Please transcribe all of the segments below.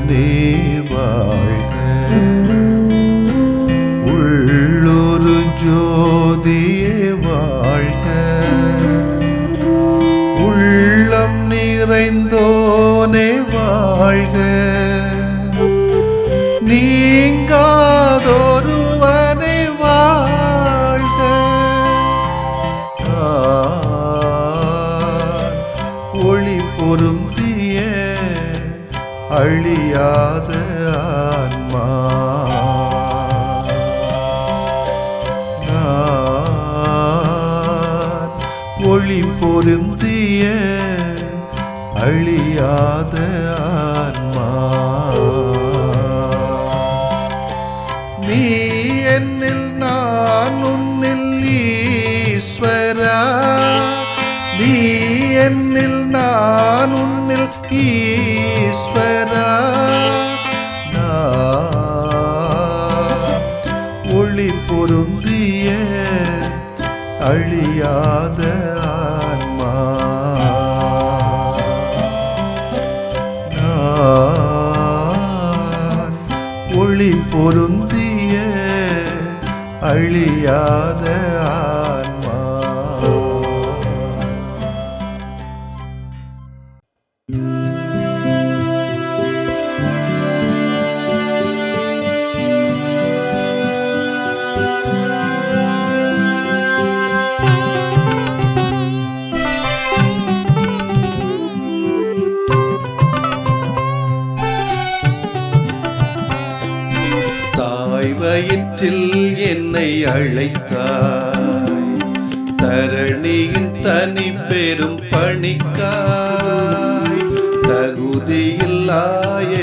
உள்ளமுதனே வாழ்க. உள்ளொரு ஜோதியே வாழ்க. உள்ளம் நிறைந்தோனே வாழ்க. நீங்காதொருவனே வாழ்க. ஒளி பொருந்திய அழியாத ஆன்மா. ஒளி பொருந்திய அழியாத ஆன்மா. நீ என்னில் நான் உன்னில் ஈஸ்வரா. நீ என்னில் நான் உன்னில் ஈஸ்வரா. ஒளி பொருந்திய அழியாத ஆன்மா. ஒளி பொருந்திய அழியாத ஆன்மா. வயிற்றில் என்னை அழைத்தாய். தரணியின் தனி பெரும் பணிக்காய். தகுதியில்லா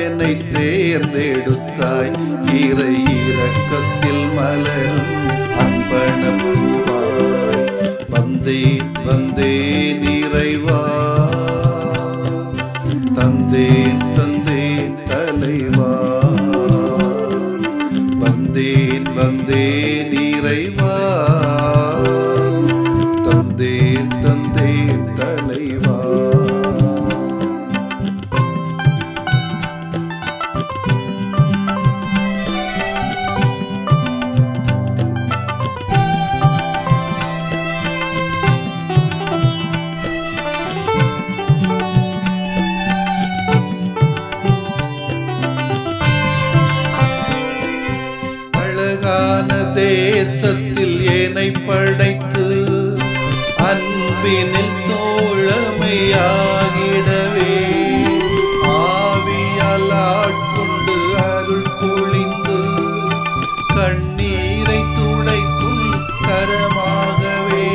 என்னை தேர்ந்தெடுத்தாய். இறை இரக்கத்தில் மலரும் அர்ப்பணப்பூவாய். வந்தேன் வந்தேன் இறைவா. தந்தேன் தந்தேன் தலைவா. வந்தேன் வந்தேன் இறைவா. தந்தேன் தந்தேன் தலைவா. தேசத்தில் என்னை படைத்து அன்பினில் தோழமையாகிடவே ஆவியால் ஆட்கொண்டு அருள் பொழிந்து கண்ணீரை துடைக்கும் கரமாகவே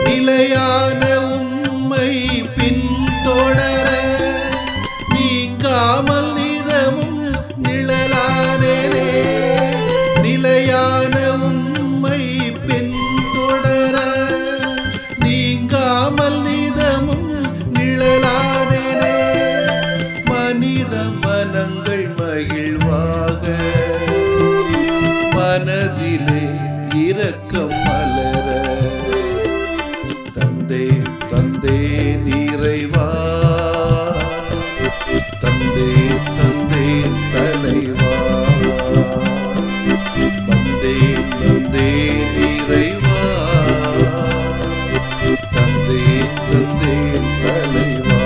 நிலையான உம்மை பின்தொடர நீங்காமல் நிதமும் நிழலானேனே. நிலையான உம்மை பின்தொடர நீங்காமல் நிதமும் நிழலானேனே. மனித மனங்கள் மகிழ்வாக மனதிலே இரக்கம் மலர. தந்தே தந்தே இறைவா. தந்தே தந்தே தலைவா. வந்தேன் வந்தேன் இறைவா. தந்தேன் தந்தேன் தலைவா.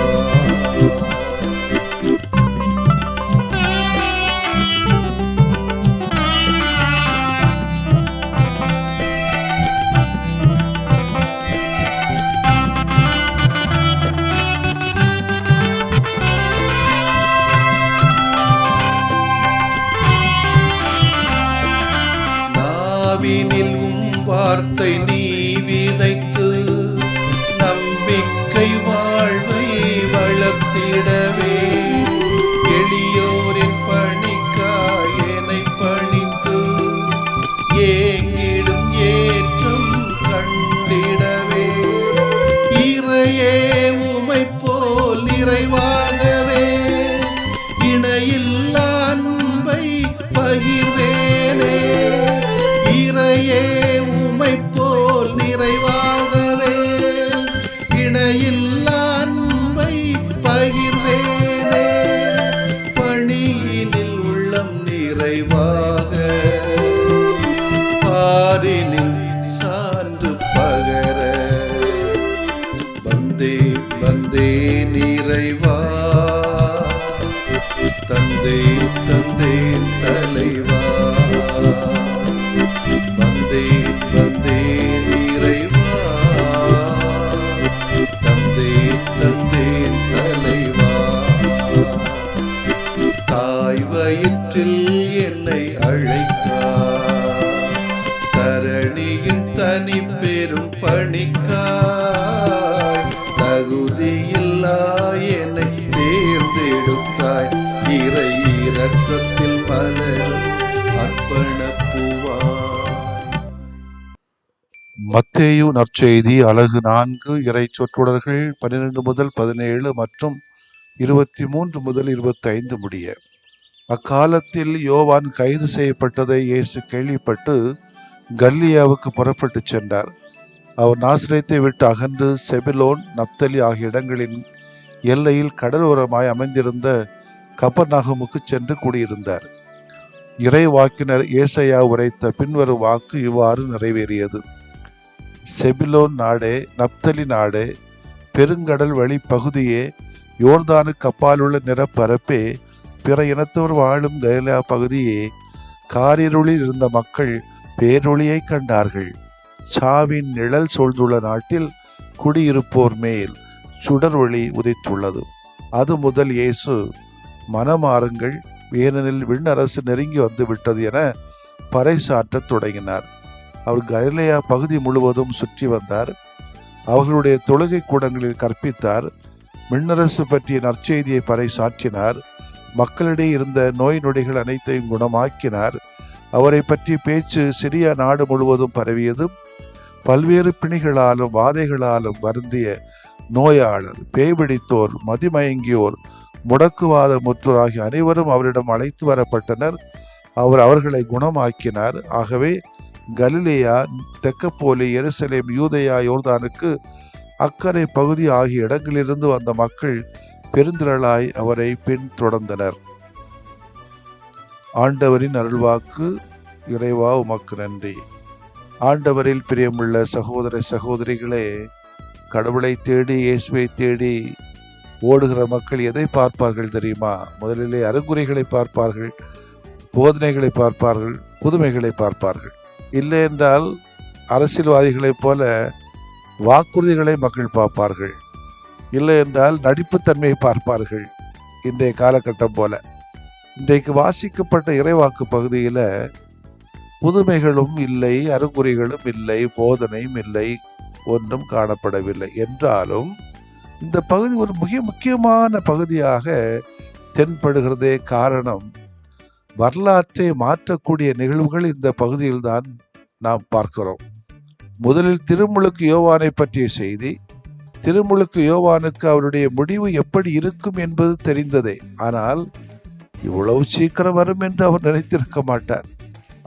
நாவினில் வார்த்தை நீ விதைத்து நம்பிக்கை வாழ்வை வளர்த்திடவே எளியோரின் பணிக்காய் என்னை பணித்து ஏங்கிடும் ஏற்றம் கண்டிடவே இறையே உமை போல் நிறைவாகவே இணையில்லா அன்பை பகிர்வேனே. இறையே உமை போல் நிறைவாகவே இணையில்லா அன்பை பகிர்வேனே. பணி தந்தேன் தந்தேன் தலைவா, வந்தேன் வந்தேன் இறைவா, தந்தேன் தந்தேன் தலைவா. தாய் வயிற்றில் என்னை அழைத்தார், தரணியின் தனி பெரும் பணிக்காய், தகுதியில்லா என்னை தேர்ந்தெடுத்தாய், இறை இரக்கத்தில் மலரும் அர்ப்பணப்பூவாய். மத்தேயு நற்செய்தி அலகு 4 இறை சொற்றொடர்கள் 12 முதல் 17 மற்றும் 23 முதல் 25 முடிய. அக்காலத்தில் யோவான் கைது செய்யப்பட்டதை இயேசு கேள்விப்பட்டு கலிலேயாவுக்கு புறப்பட்டு சென்றார். அவர் நாசரேத்தை விட்டு அகன்று செபுலோன், நப்தலி ஆகிய இடங்களின் எல்லையில் கடலோரமாய் அமைந்திருந்த கப்பர்நகமுக்கு சென்று குடியிருந்தார். இறை வாக்கினர் ஏசாயா உரைத்த பின்வரும் வாக்கு இவ்வாறு நிறைவேறியது. செபுலோன் நாடே, நப்தலி நாடே, பெருங்கடல் வழி பகுதியே, யோர்தானுக்கு அப்பாலுள்ள நிலப்பரப்பே, பிற இனத்தவர் வாழும் கலிலேயா பகுதியே, காரிருளில் இருந்த மக்கள் பேரொளியை கண்டார்கள். சாவின் நிழல் சூழ்ந்துள்ள நாட்டில் குடியிருப்போர் மேல் சுடர் ஒளி உதித்துள்ளது. அது முதல் இயேசு, மனமாறுங்கள், ஏனெனில் விண்ணரசு நெருங்கி வந்து விட்டது என பறைசாற்றத் தொடங்கினார். அவர் கலிலேயா பகுதி முழுவதும் சுற்றி வந்தார். அவர்களுடைய தொழுகை கூடங்களில் கற்பித்தார். விண்ணரசு பற்றிய நற்செய்தியை பறைசாற்றினார். மக்களிடையே இருந்த நோய் நொடிகள் அனைத்தையும் குணமாக்கினார். அவரை பற்றி பேச்சு சிரியா நாடு முழுவதும் பரவியது. பல்வேறு பிணிகளாலும் வாதைகளாலும் வருந்திய நோயாளர், பேய்பிடித்தோர், மதிமயங்கியோர், முடக்குவாத முற்றோர் ஆகிய அனைவரும் அவரிடம் அழைத்து வரப்பட்டனர். அவர் அவர்களை குணமாக்கினார். ஆகவே கலிலேயா, தெக்கப்போலி, எருசலேம், யூதேயா, யோர்தானுக்கு அக்கறை பகுதி ஆகிய இடங்களிலிருந்து வந்த மக்கள் பெருந்திரளாய் அவரை பின்தொடர்ந்தனர். ஆண்டவரின் அருள்வாக்கு. இறைவா உமக்கு நன்றி. ஆண்டவரில் பிரியமுள்ள சகோதர சகோதரிகளே, கடவுளை தேடி, இயேசுவை தேடி ஓடுகிற மக்கள் எதை பார்ப்பார்கள் தெரியுமா? முதலிலே அறிகுறிகளை பார்ப்பார்கள், போதனைகளை பார்ப்பார்கள், புதுமைகளை பார்ப்பார்கள். இல்லை என்றால் அரசியல்வாதிகளைப் போல வாக்குறுதிகளை மக்கள் பார்ப்பார்கள். இல்லை என்றால் நடிப்புத்தன்மையை பார்ப்பார்கள். இன்றைய காலகட்டம் போல இன்றைக்கு வாசிக்கப்பட்ட இறைவாக்கு பகுதியில் புதுமைகளும் இல்லை, அறிகுறிகளும் இல்லை, போதனையும் இல்லை, ஒன்றும் காணப்படவில்லை. என்றாலும் இந்த பகுதி ஒரு மிக முக்கியமான பகுதியாக தென்படுகிறதே. காரணம், வரலாற்றை மாற்றக்கூடிய நிகழ்வுகள் இந்த பகுதியில்தான் நாம் பார்க்கிறோம். முதலில் திருமுழுக்கு யோவானை பற்றிய செய்தி. திருமுழுக்கு யோவானுக்கு அவருடைய முடிவு எப்படி இருக்கும் என்பது தெரிந்ததே. ஆனால் இவ்வளவு சீக்கிரம் வரும் என்று அவர் நினைத்திருக்க மாட்டார்.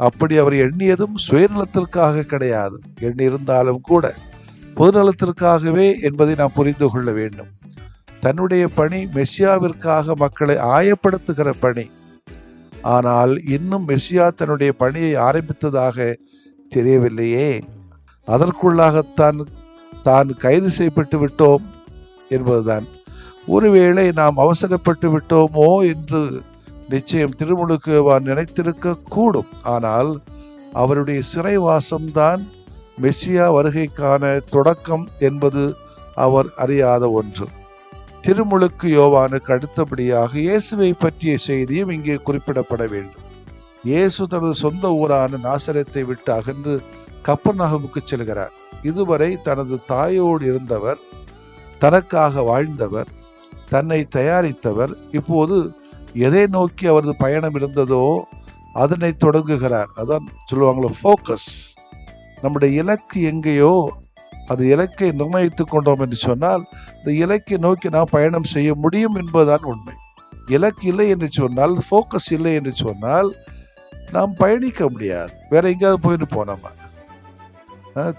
அப்படி அவர் எண்ணியதும் சுயநலத்திற்காக கிடையாது. எண்ணியிருந்தாலும் கூட பொதுநலத்திற்காகவே என்பதை நாம் புரிந்து கொள்ள வேண்டும். தன்னுடைய பணி மெசியாவிற்காக மக்களை ஆயப்படுத்துகிற பணி. ஆனால் இன்னும் மெசியா தன்னுடைய பணியை ஆரம்பித்ததாக தெரியவில்லையே. அதற்குள்ளாகத்தான் தான் கைது செய்யப்பட்டு விட்டோம் என்பதுதான். ஒருவேளை நாம் அவசரப்பட்டு விட்டோமோ என்று நிச்சயம் திருமுழுக்கு நினைத்திருக்க கூடும். ஆனால் அவருடைய சிறைவாசம்தான் மெசியா வருகைக்கான தொடக்கம் என்பது அவர் அறியாத ஒன்று. திருமுழுக்கு யோவானுக்கு அடுத்தபடியாக இயேசுவை பற்றிய செய்தியும் இங்கே குறிப்பிடப்பட வேண்டும். இயேசு தனது சொந்த ஊரான நாசரேத்தை விட்டு அகன்று கப்பர்நகமுக்கு செல்கிறார். இதுவரை தனது தாயோடு இருந்தவர், தனக்காக வாழ்ந்தவர், தன்னை தயாரித்தவர். இப்போது எதை நோக்கி அவரது பயணம் இருந்ததோ அதனை தொடங்குகிறார். அதான் சொல்லுவாங்களோ ஃபோக்கஸ். நம்முடைய இலக்கு எங்கேயோ அது இலக்கை நிர்ணயித்து கொண்டோம் என்று சொன்னால் இந்த இலக்கை நோக்கி நாம் பயணம் செய்ய முடியும் என்பதுதான் உண்மை. இலக்கு இல்லை என்று சொன்னால், ஃபோக்கஸ் இல்லை என்று சொன்னால் நாம் பயணிக்க முடியாது. வேற எங்கேயாவது போயிட்டு போனோமா?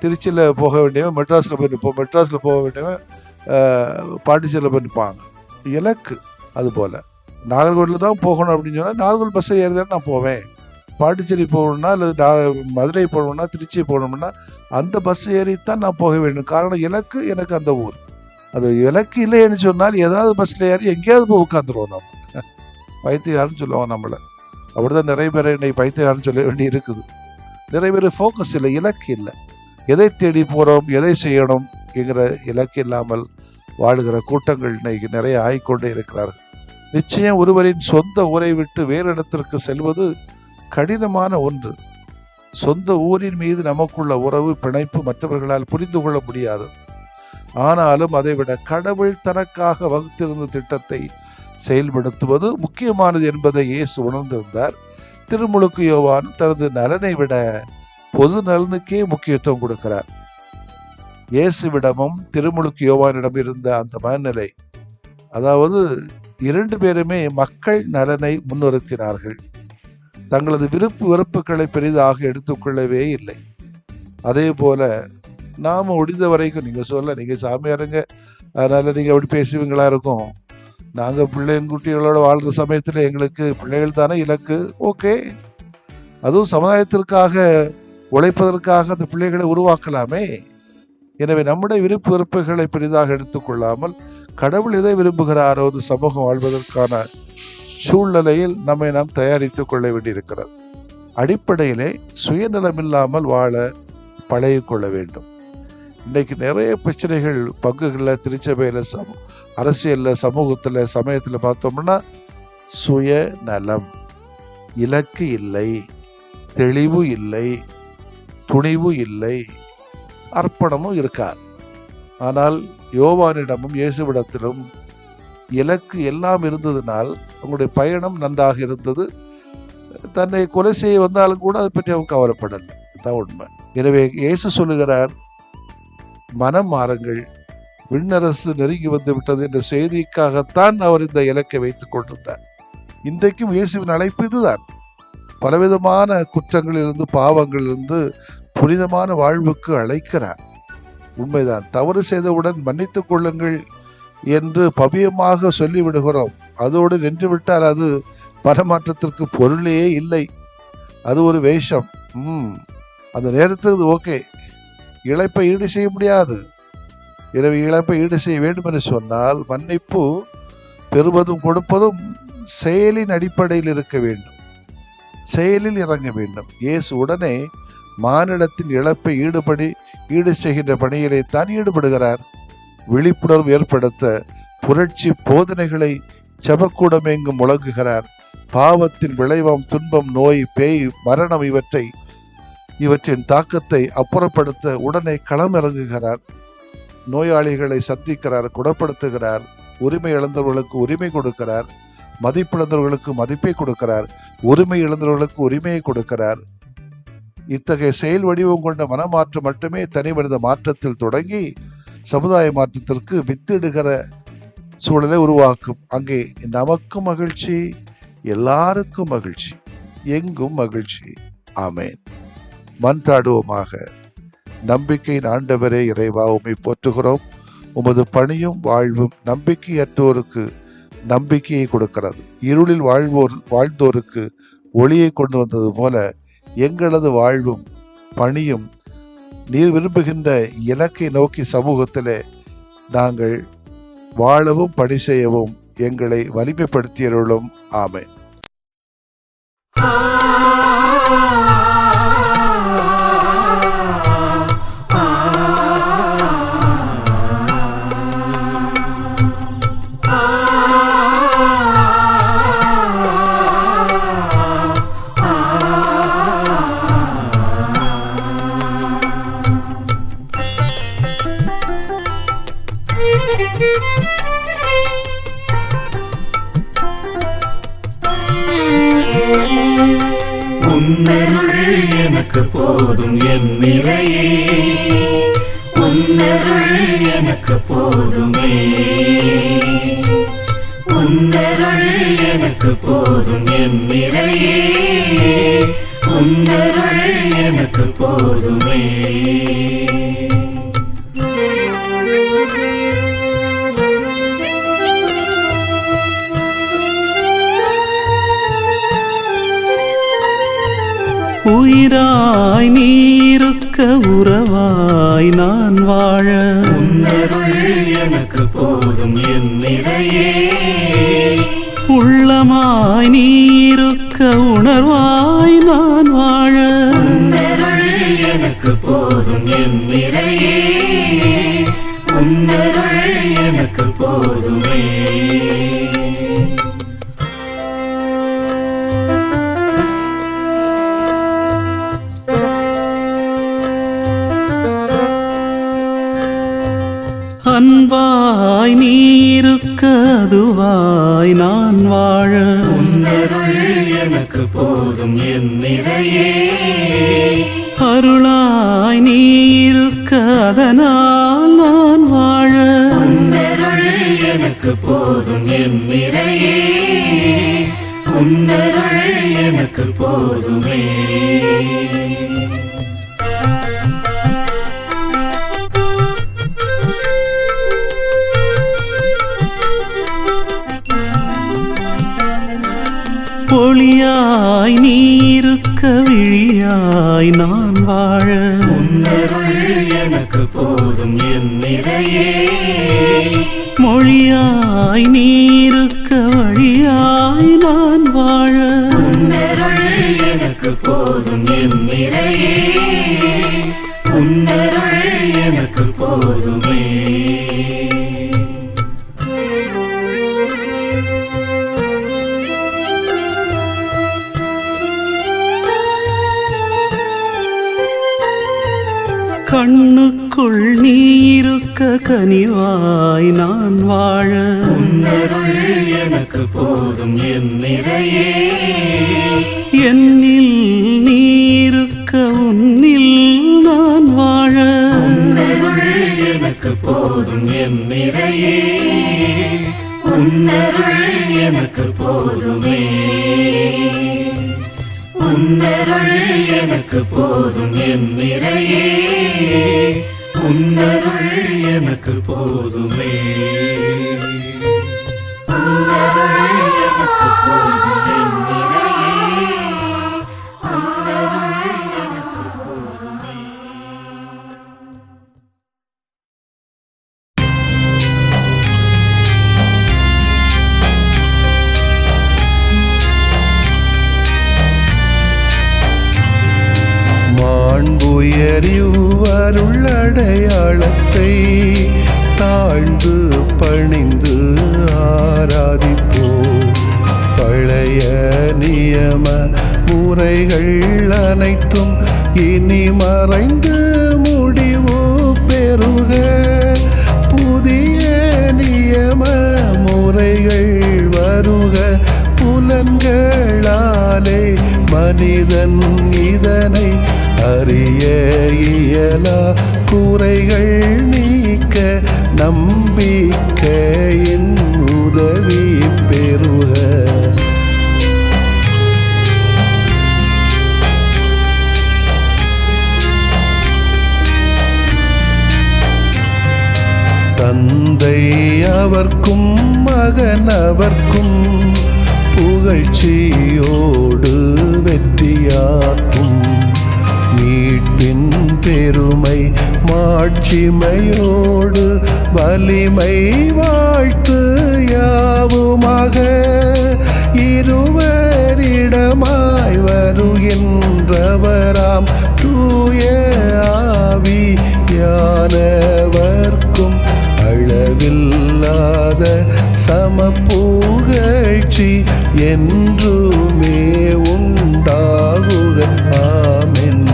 திருச்சியில் போக வேண்டியவன் மெட்ராஸில் போய் நிற்போம், மெட்ராஸில் போக வேண்டியவன் பாண்டிச்சேரியில் போய் நிற்பாங்க. இலக்கு அதுபோல் நாகர்கோவிலில் தான் போகணும் அப்படின்னு சொன்னால் நாகர்கோவில் பஸ்ஸை ஏறி தான் நான் போவேன். பாண்டிச்சேரி போகணும்னா அல்லது மதுரை போகணும்னா, திருச்சி போகணும்னா அந்த பஸ் ஏறித்தான் நான் போக வேண்டும். காரணம், இலக்கு எனக்கு அந்த ஊர். அது இலக்கு இல்லைன்னு சொன்னால் ஏதாவது பஸ்ஸில் ஏறி எங்கேயாவது போய் உட்காந்துருவோம். நம்ம பைத்தியக்காரன்னு சொல்லுவாங்க நம்மளை. அப்படிதான் நிறைய பேரை இன்னைக்கு பைத்தியக்காரன்னு சொல்ல வேண்டி இருக்குது. நிறைய பேர் ஃபோக்கஸ் இல்லை, இலக்கு இல்லை. எதை தேடி போகிறோம், எதை செய்யணும் என்கிற இலக்கு இல்லாமல் வாழுகிற கூட்டங்கள் இன்னைக்கு நிறைய ஆகிக்கொண்டே இருக்கிறார்கள். நிச்சயம் ஒருவரின் சொந்த ஊரை விட்டு வேறு இடத்திற்கு செல்வது கடினமான ஒன்று. சொந்த ஊரின் மீது நமக்குள்ள உறவு, பிணைப்பு மற்றவர்களால் புரிந்து கொள்ள முடியாது. ஆனாலும் அதைவிட கடவுள் தனக்காக வகுத்திருந்த திட்டத்தை செயல்படுத்துவது முக்கியமானது என்பதை இயேசு உணர்ந்திருந்தார். திருமுழுக்கு யோவான் தனது நலனை விட பொது நலனுக்கே முக்கியத்துவம் கொடுக்கிறார். இயேசுவிடமும் திருமுழுக்கு யோவானிடம் இருந்த அந்த மனநிலை, அதாவது 2 பேருமே மக்கள் நலனை முன்னிறுத்தினார்கள். தங்களது விருப்பு வெறுப்புகளை பெரிதாக எடுத்துக்கொள்ளவே இல்லை. அதே போல நாம முடிந்த வரைக்கும், நீங்க சொல்ல நீங்க சாமியாருங்க, அதனால நீங்க அப்படி பேசுவீங்களா இருக்கும். நாங்க பிள்ளைங்குட்டிகளோட வாழ்ற சமயத்துல எங்களுக்கு பிள்ளைகள் தானே இலக்கு. ஓகே, அதுவும் சமுதாயத்திற்காக உழைப்பதற்காக அந்த பிள்ளைகளை உருவாக்கலாமே. எனவே நம்முடைய விருப்பு வெறுப்புகளை பெரிதாக எடுத்துக்கொள்ளாமல் கடவுள் எதை விரும்புகிறாரோ அது சமூகம் வாழ்வதற்கான சூழ்நிலையில் நம்மை நாம் தயாரித்துக் கொள்ள வேண்டியிருக்கிறது. அடிப்படையிலே சுயநலமில்லாமல் வாழ பழகிக்கொள்ள வேண்டும். இன்னைக்கு நிறைய பிரச்சனைகள் பங்குகளில், திருச்சபையில், அரசியலில், சமூகத்தில், சமயத்தில் பார்த்தோம்னா சுயநலம், இலக்கு இல்லை, தெளிவு இல்லை, துணிவு இல்லை, அர்ப்பணமும் இருக்காது. ஆனால் யோவானிடமும் இயேசுவிடத்திலும் இலக்கு எல்லாம் இருந்ததினால் அவங்களுடைய பயணம் நன்றாக இருந்தது. தன்னை கொலை செய்ய வந்தாலும் கூட அதை பற்றி அவங்க கவலைப்படலை. இதுதான் உண்மை. எனவே இயேசு சொல்லுகிறார், மனம் மாறுங்கள், விண்ணரசு நெருங்கி வந்து விட்டது என்ற செய்திக்காகத்தான் அவர் இந்த இலக்கை வைத்துக் கொண்டிருந்தார். இன்றைக்கும் இயேசுவின் அழைப்பு இதுதான். பலவிதமான குற்றங்களிலிருந்து, பாவங்களிலிருந்து புனிதமான வாழ்வுக்கு அழைக்கிறார். உண்மைதான், தவறு செய்தவுடன் மன்னித்துக் கொள்ளுங்கள் என்று பவியமாக சொல்லிவிடுகிறோம். அதோடு நின்றுவிட்டால் அது மனமாற்றத்திற்கு பொருளே இல்லை. அது ஒரு வேஷம். அந்த நேரத்துக்கு ஓகே, இழப்பை ஈடு செய்ய முடியாது. எனவே இழப்பை ஈடு செய்ய வேண்டும் என்று சொன்னால் மன்னிப்பு பெறுவதும் கொடுப்பதும் செயலின் அடிப்படையில் இருக்க வேண்டும், செயலில் இறங்க வேண்டும். இயேசு உடனே மானிடத்தின் இழப்பை ஈடு செய்கின்ற பணியிலே தான் ஈடுபடுகிறார். விழிப்புணர்வு ஏற்படுத்த புரட்சி போதனைகளை செபக்கூடமெங்கும் முழங்குகிறார். பாவத்தின் விளைவாம் துன்பம், நோய், பேய், மரணம் இவற்றின் தாக்கத்தை அப்புறப்படுத்த உடனே களமிறங்குகிறார். நோயாளிகளை சந்திக்கிறார், குணப்படுத்துகிறார். உரிமை இழந்தவர்களுக்கு உரிமை கொடுக்கிறார், மதிப்பிழந்தவர்களுக்கு மதிப்பை கொடுக்கிறார், உரிமை இழந்தவர்களுக்கு உரிமையை கொடுக்கிறார். இத்தகைய செயல் வடிவம் கொண்ட மனமாற்றம் மட்டுமே தனி மனித மாற்றத்தில் தொடங்கி சமுதாய மாற்றத்திற்கு வித்திடுகிற சூழலை உருவாக்கும். அங்கே நமக்கும் மகிழ்ச்சி, எல்லாருக்கும் மகிழ்ச்சி, எங்கும் மகிழ்ச்சி. ஆமேன். மன்றாடுவோமாக. நம்பிக்கையின் ஆண்டவரே இறைவா, உம்மை போற்றுகிறோம். உமது பணியும் வாழ்வும் நம்பிக்கையற்றோருக்கு நம்பிக்கையை கொடுக்கிறது. இருளில் வாழ்ந்தோருக்கு ஒளியை கொண்டு வந்தது போல எங்களது வாழ்வும் பணியும் நீர் விரும்புகின்ற இலக்கை நோக்கி சமூகத்திலே நாங்கள் வாழவும் பணி செய்யவும் எங்களை வலிமைப்படுத்தியருளும். ஆமென். உன்னருள் எனக்கு போதும் என் நிறையே, உன்னருள் எனக்கு போதுமே, உன்னருள் எனக்கு போதும் என் நிறையே, உன்னருள் எனக்கு போதுமே. உயிராய் நீருக்க உறவாய் நான் வாழ உன்னருள் எனக்கு போதும் என் நிறையே, உள்ளமாய் நீ இருக்க உணர்வாய் நான் வாழ உன்னருள் எனக்கு போதும் என் நிறையே உன்னருள் எனக்கு போதுமே அன்பாய் நீ இருக்க அதுவாய் நான் வாழ உன்னருள் எனக்கு போதும் என் நிறையே அருளாய் நீ இருக்க அதனால் நான் வாழ உன்னருள் எனக்கு போதும் என் நிறையே உன்னருள் எனக்கு போதுமே பொழியாய் நீ இருக்க விழியாய் நான் வாழ உன்னருள் எனக்கு போதும் என் நிறையே மொழியாய் நீ இருக்க வழியாய் நான் வாழ உன்னருள் எனக்கு போதும் என் நிறையே உன்னருள் எனக்கு போதுமே கண்ணுக்குள் நீ இருக்க கனிவாய் நான் வாழ உன்னருள் எனக்கு போதும் என் நிறையே என்னில் நீ இருக்க உன்னில் நான் வாழ உன்னருள் எனக்கு போதும் என் நிறையே உன்னருள் எனக்கு போதுமே உன்னருள் எனக்கு போதும் என் நிறையே உன்னருள் எனக்கு போதுமே உன்னருள் எனக்கு போதும் என் நிறையே உன்னருள் எனக்கு போதுமே மாண்புயரிவருள்ளடையாளத்தை தாழ்ந்து பணிந்து ஆராதிப்போம். பழைய நியம முறைகள் அனைத்தும் இனி மறைந்து முடிவு பெறுக. புதிய நியம முறைகள் வருக. புலன்களாலே மனிதன் இதனை அறிய இயலா. குறைகள் நீக்க நம்பிக்கையின் உதவி பெறுக. தந்தை அவர்க்கும் மகன் அவர்க்கும் புகழ்ச்சியோடு வெற்றியாக்கும். மீட்பின் பெருமை மாட்சிமையோடு வலிமை வாழ்த்து யாவுமாக. இருவரிடமாய் வருகின்றவராம் தூய ஆவியானவர்க்கும் அளவில்லாத சமப்புகழ்ச்சி என்றுமே உண்டாகுக. ஆமென்.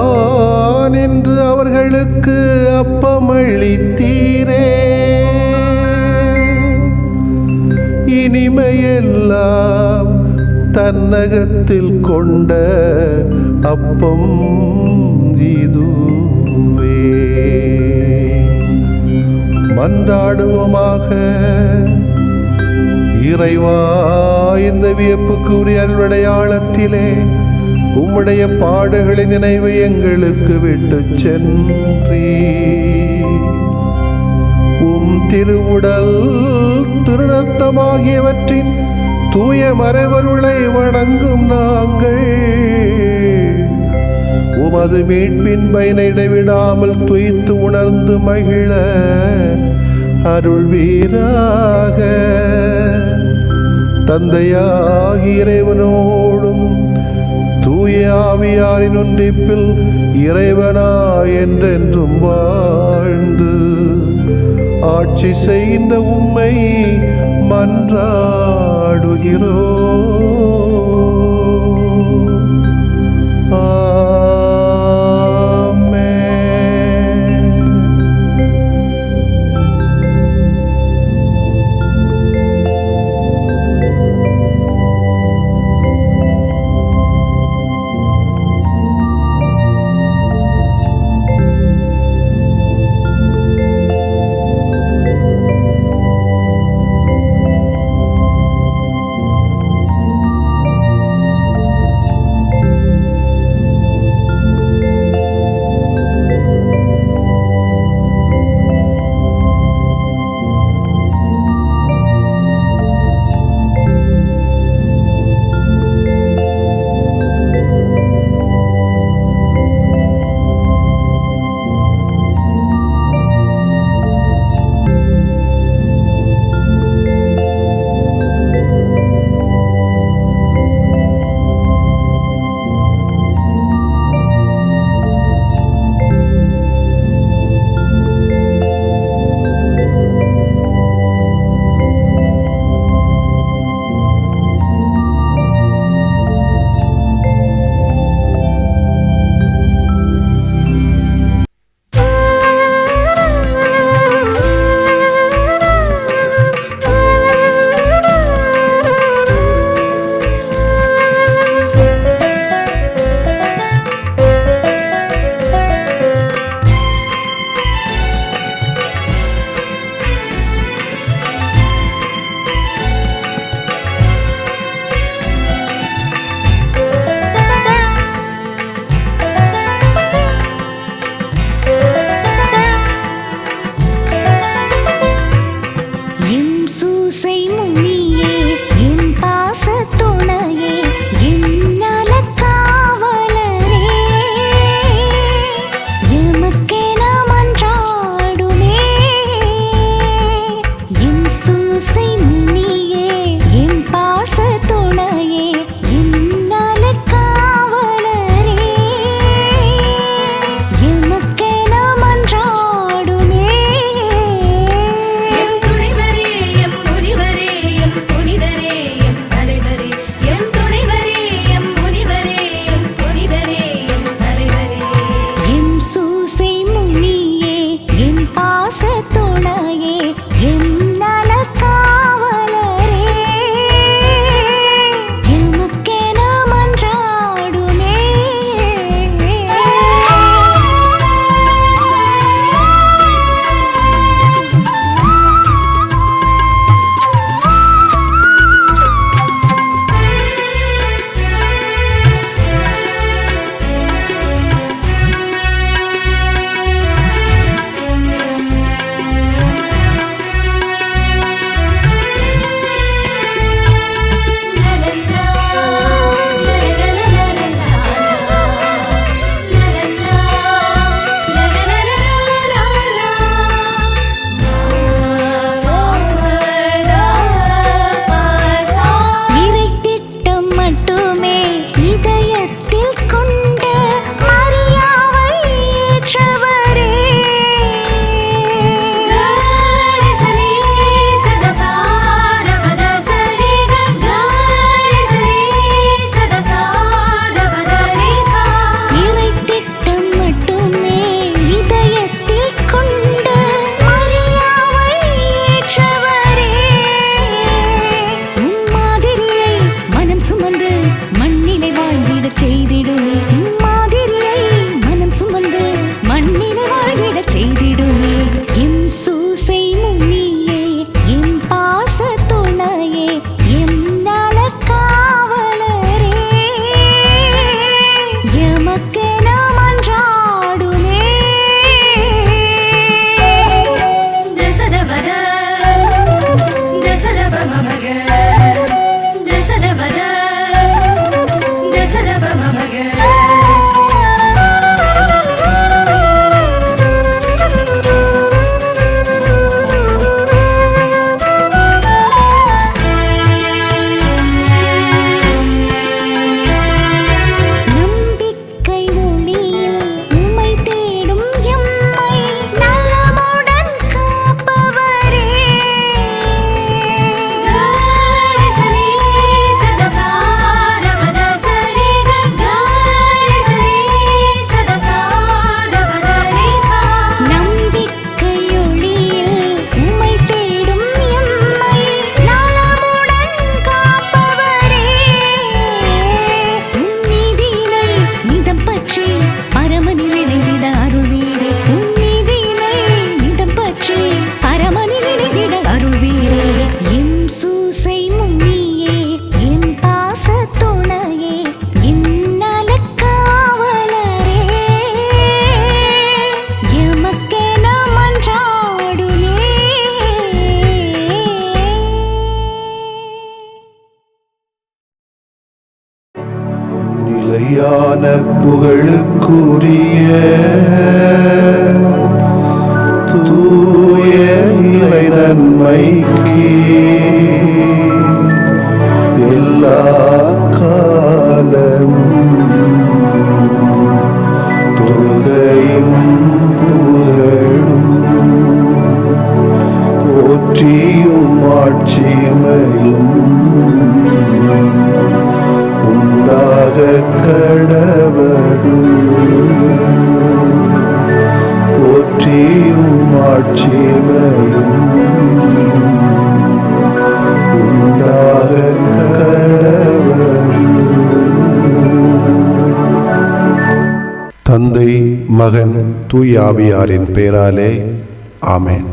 வானின்று அவர்களுக்கு அப்பமளித்தீரே. இனிமையெல்லாம் தன்னகத்தில் கொண்ட அப்பம் இதுவே. மன்றாடுவோமாக. இறைவா, இந்த வியப்புக்குரிய அருளடையாளத்திலே உம்முடைய பாடுகளின் நினைவை எங்களுக்கு விட்டு சென்றீ. உம் திருவுடல் திருரத்தமாகியவற்றின் தூய மறைபொருளை வணங்கும் நாங்கள் உமது மீட்பின் பயனை இடைவிடாமல் துய்த்து உணர்ந்து மகிழ அருள்வீராக. தந்தையாகி இறைவனோடும் தூய ஆவியாரின் ஒன்றிப்பில் இறைவனா என்றென்றும் வாழ்ந்து ஆட்சி செய்கின்ற உம்மை மன்றாடுகிறோ. பரமனில் இணைந்திட அருள்வீரே எம் சூசை முனியே எம் பாச துணையே இன்னல காவலரே எமக்கென மன்றாடுமே. நிலையான புகழுக்குரிய தூய இறை நன்மைக்கு எல்லா காலமும் தொழுகையும் புகழும் போற்றியும் ஆட்சிமையும் உண்டாக கடவது. போற்றியும் ஆட்சிமையும் உண்டாக கடவது. தந்தை, மகன், தூய ஆவியாரின் பெயராலே ஆமென்.